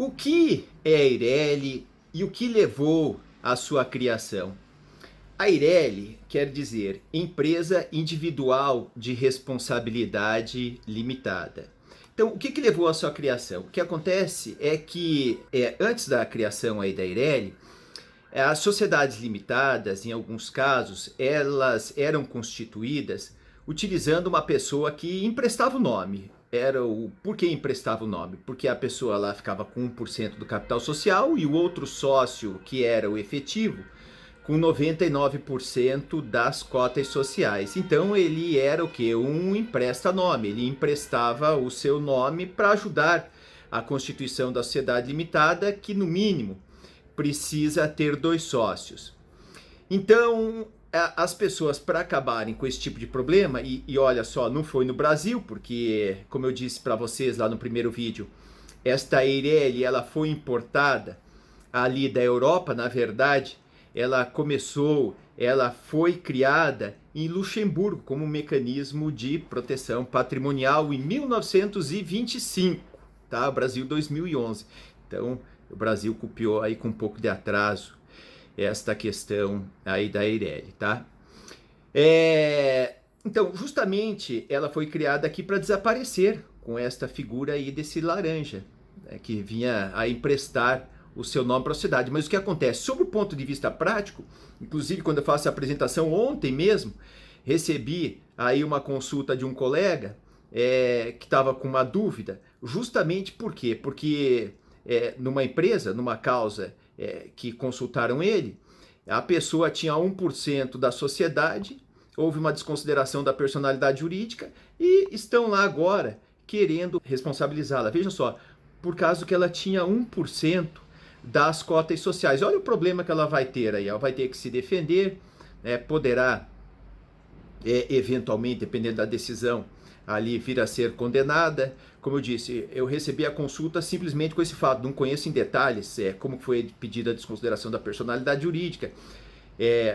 O que é a Eireli e o que levou à sua criação? A Eireli quer dizer Empresa Individual de Responsabilidade Limitada. Então, o que levou à sua criação? O que acontece é que, antes da criação aí da Eireli, as sociedades limitadas, em alguns casos, elas eram constituídas utilizando uma pessoa que emprestava o nome. Por que emprestava o nome? Porque a pessoa lá ficava com 1% do capital social e o outro sócio, que era o efetivo, com 99% das cotas sociais. Então ele era o que? Um empresta-nome. Ele emprestava o seu nome para ajudar a constituição da sociedade limitada, que no mínimo precisa ter 2 sócios. Então, as pessoas, para acabarem com esse tipo de problema, e olha só, não foi no Brasil, porque, como eu disse para vocês lá no primeiro vídeo, esta Eireli, ela foi importada ali da Europa, na verdade, ela foi criada em Luxemburgo como um mecanismo de proteção patrimonial em 1925, tá? Brasil 2011. Então, o Brasil copiou aí com um pouco de atraso esta questão aí da Eireli, tá? Então, justamente, ela foi criada aqui para desaparecer com esta figura aí desse laranja, né, que vinha a emprestar o seu nome para a sociedade. Mas o que acontece? Sob o ponto de vista prático, inclusive quando eu faço a apresentação ontem mesmo, recebi aí uma consulta de um colega que estava com uma dúvida, justamente por quê? Porque numa empresa, numa causa que consultaram ele, a pessoa tinha 1% da sociedade, houve uma desconsideração da personalidade jurídica e estão lá agora querendo responsabilizá-la. Veja só, por causa que ela tinha 1% das cotas sociais. Olha o problema que ela vai ter aí. Ela vai ter que se defender, poderá, eventualmente, dependendo da decisão, ali vir a ser condenada. Como eu disse, eu recebi a consulta simplesmente com esse fato, não conheço em detalhes como foi pedida a desconsideração da personalidade jurídica,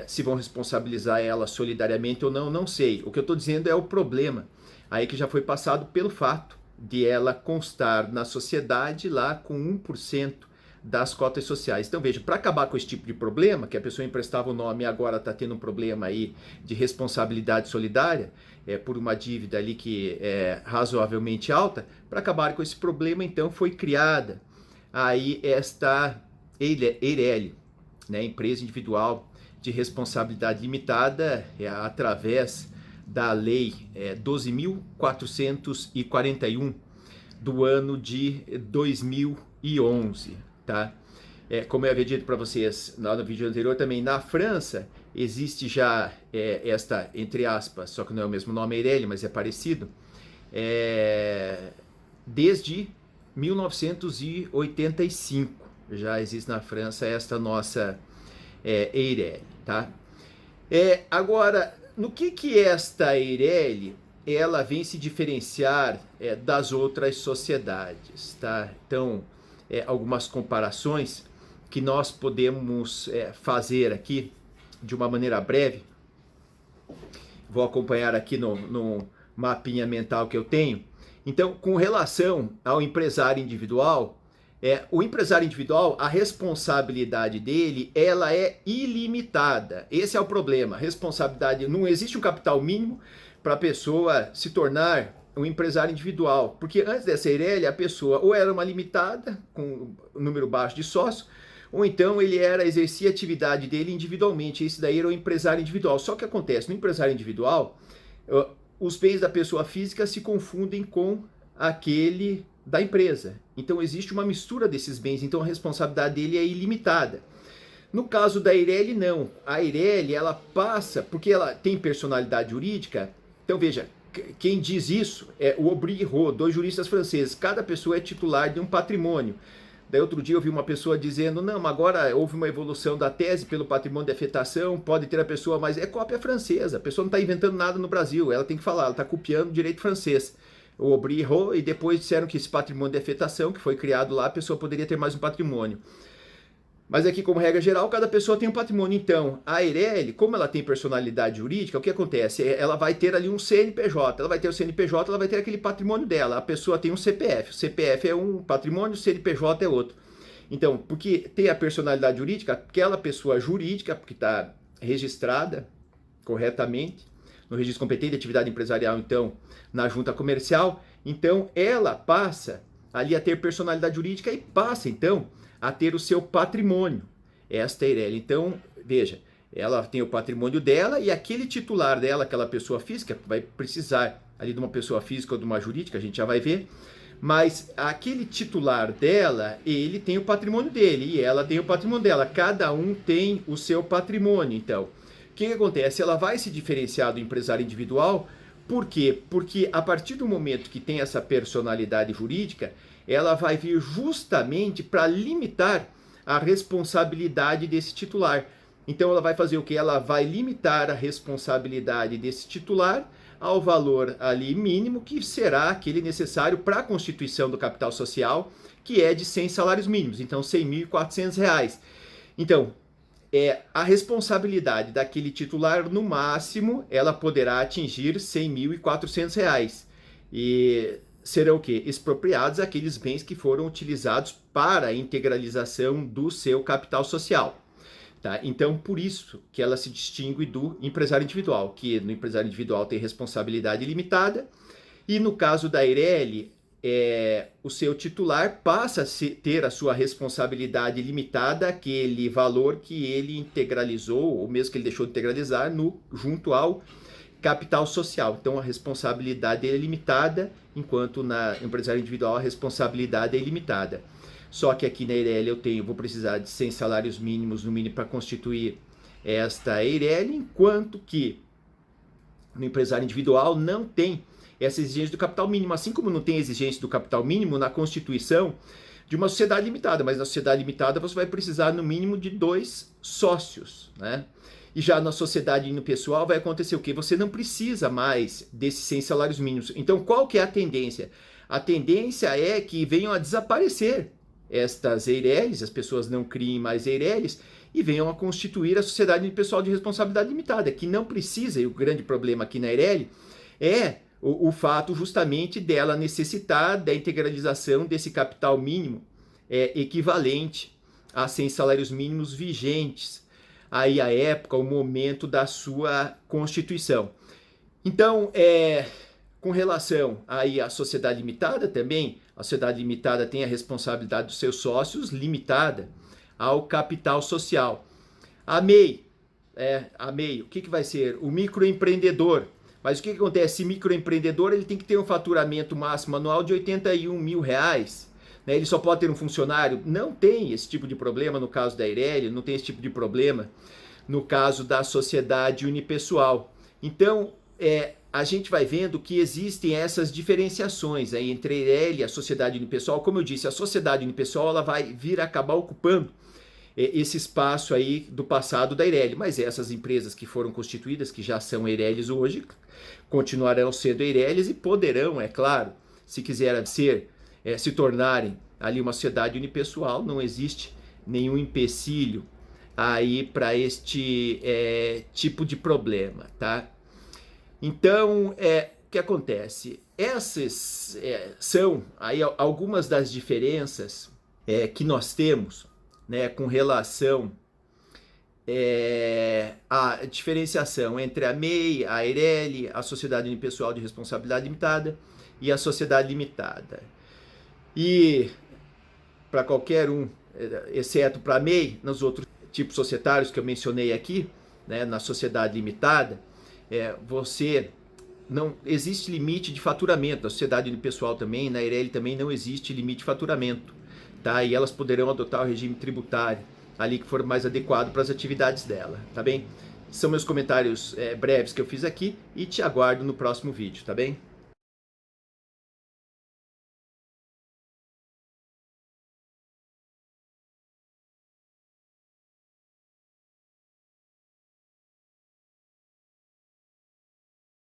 se vão responsabilizar ela solidariamente ou não, não sei. O que eu estou dizendo é o problema aí que já foi passado pelo fato de ela constar na sociedade lá com 1% das cotas sociais. Então veja, para acabar com esse tipo de problema, que a pessoa emprestava o nome e agora está tendo um problema aí de responsabilidade solidária, por uma dívida ali que é razoavelmente alta, para acabar com esse problema, então foi criada aí esta Eireli, né, empresa individual de responsabilidade limitada, através da lei 12.441 do ano de 2011, tá? Como eu havia dito para vocês lá no vídeo anterior também, na França existe já esta, entre aspas, só que não é o mesmo nome Eireli, mas é parecido, desde 1985 já existe na França esta nossa Eireli, tá? Agora, no que esta Eireli ela vem se diferenciar das outras sociedades, tá? Então, algumas comparações que nós podemos fazer aqui de uma maneira breve. Vou acompanhar aqui no mapinha mental que eu tenho. Então, com relação ao empresário individual, o empresário individual, a responsabilidade dele, ela é ilimitada. Esse é o problema. Responsabilidade, não existe um capital mínimo para a pessoa se tornar um empresário individual, porque antes dessa Eireli, a pessoa ou era uma limitada, com um número baixo de sócios, ou então ele exercia a atividade dele individualmente. Esse daí era o empresário individual. Só que acontece, no empresário individual, os bens da pessoa física se confundem com aquele da empresa. Então existe uma mistura desses bens, então a responsabilidade dele é ilimitada. No caso da Eireli, não. A Eireli, ela passa, porque ela tem personalidade jurídica. Então veja, quem diz isso é o Aubry e Roux, 2 juristas franceses. Cada pessoa é titular de um patrimônio. Daí outro dia eu vi uma pessoa dizendo, não, agora houve uma evolução da tese pelo patrimônio de afetação, pode ter a pessoa, mas é cópia francesa. A pessoa não está inventando nada no Brasil, ela tem que falar, ela está copiando o direito francês. O Aubry e Roux, e depois disseram que esse patrimônio de afetação, que foi criado lá, a pessoa poderia ter mais um patrimônio. Mas aqui, como regra geral, cada pessoa tem um patrimônio. Então, a Eireli, como ela tem personalidade jurídica, o que acontece? Ela vai ter ali um CNPJ. Ela vai ter o CNPJ, ela vai ter aquele patrimônio dela. A pessoa tem um CPF. O CPF é um patrimônio, o CNPJ é outro. Então, porque tem a personalidade jurídica, aquela pessoa jurídica, que está registrada corretamente no registro competente de atividade empresarial, então, na junta comercial, então ela passa ali a ter personalidade jurídica e passa, então, a ter o seu patrimônio, esta Eireli. Então, veja, ela tem o patrimônio dela e aquele titular dela, aquela pessoa física, vai precisar ali de uma pessoa física ou de uma jurídica, a gente já vai ver, mas aquele titular dela, ele tem o patrimônio dele e ela tem o patrimônio dela, cada um tem o seu patrimônio. Então, o que acontece? Ela vai se diferenciar do empresário individual, por quê? Porque a partir do momento que tem essa personalidade jurídica, ela vai vir justamente para limitar a responsabilidade desse titular. Então ela vai fazer o que? Ela vai limitar a responsabilidade desse titular ao valor ali mínimo, que será aquele necessário para a constituição do capital social, que é de 100 salários mínimos, então R$ 100.400. Então, a responsabilidade daquele titular, no máximo, ela poderá atingir R$ 100.400. E serão o quê? Expropriados aqueles bens que foram utilizados para a integralização do seu capital social. Tá? Então, por isso que ela se distingue do empresário individual, que no empresário individual tem responsabilidade limitada, e no caso da Eireli, o seu titular passa a ter a sua responsabilidade limitada, aquele valor que ele integralizou, ou mesmo que ele deixou de integralizar, junto ao capital social. Então, a responsabilidade é limitada, enquanto na empresário individual a responsabilidade é ilimitada. Só que aqui na Eireli vou precisar de 100 salários mínimos no mínimo para constituir esta Eireli, enquanto que no empresário individual não tem essa exigência do capital mínimo, assim como não tem exigência do capital mínimo na constituição de uma sociedade limitada, mas na sociedade limitada você vai precisar no mínimo de 2 sócios, né? E já na sociedade unipessoal vai acontecer o quê? Você não precisa mais desses 100 salários mínimos. Então, qual que é a tendência? A tendência é que venham a desaparecer estas Eirelis, as pessoas não criem mais Eirelis e venham a constituir a sociedade unipessoal de responsabilidade limitada, que não precisa, e o grande problema aqui na Eireli é o fato justamente dela necessitar da integralização desse capital mínimo equivalente a 100 salários mínimos vigentes aí a época, o momento da sua constituição. Então, com relação aí à sociedade limitada também, a sociedade limitada tem a responsabilidade dos seus sócios limitada ao capital social. A MEI, o que vai ser? O microempreendedor. Mas o que acontece? Esse microempreendedor ele tem que ter um faturamento máximo anual de R$81 mil. Né? Ele só pode ter um funcionário? Não tem esse tipo de problema no caso da Eireli, não tem esse tipo de problema no caso da sociedade unipessoal. Então, a gente vai vendo que existem essas diferenciações aí entre a Eireli e a sociedade unipessoal. Como eu disse, a sociedade unipessoal ela vai vir acabar ocupando esse espaço aí do passado da Eireli. Mas essas empresas que foram constituídas, que já são Eirelis hoje, continuarão sendo Eirelis e poderão, é claro, se quiserem se tornarem ali uma sociedade unipessoal, não existe nenhum empecilho aí para este tipo de problema, tá? Então, o que acontece? Essas são aí algumas das diferenças que nós temos, né, com relação à diferenciação entre a MEI, a Eireli, a Sociedade Unipessoal de Responsabilidade Limitada e a Sociedade Limitada. E para qualquer um, exceto para a MEI, nos outros tipos societários que eu mencionei aqui, né, na Sociedade Limitada, você não existe limite de faturamento. Na sociedade unipessoal também, na Eireli também não existe limite de faturamento, tá? E elas poderão adotar o regime tributário ali que for mais adequado para as atividades dela, tá bem? São meus comentários breves que eu fiz aqui e te aguardo no próximo vídeo, tá bem?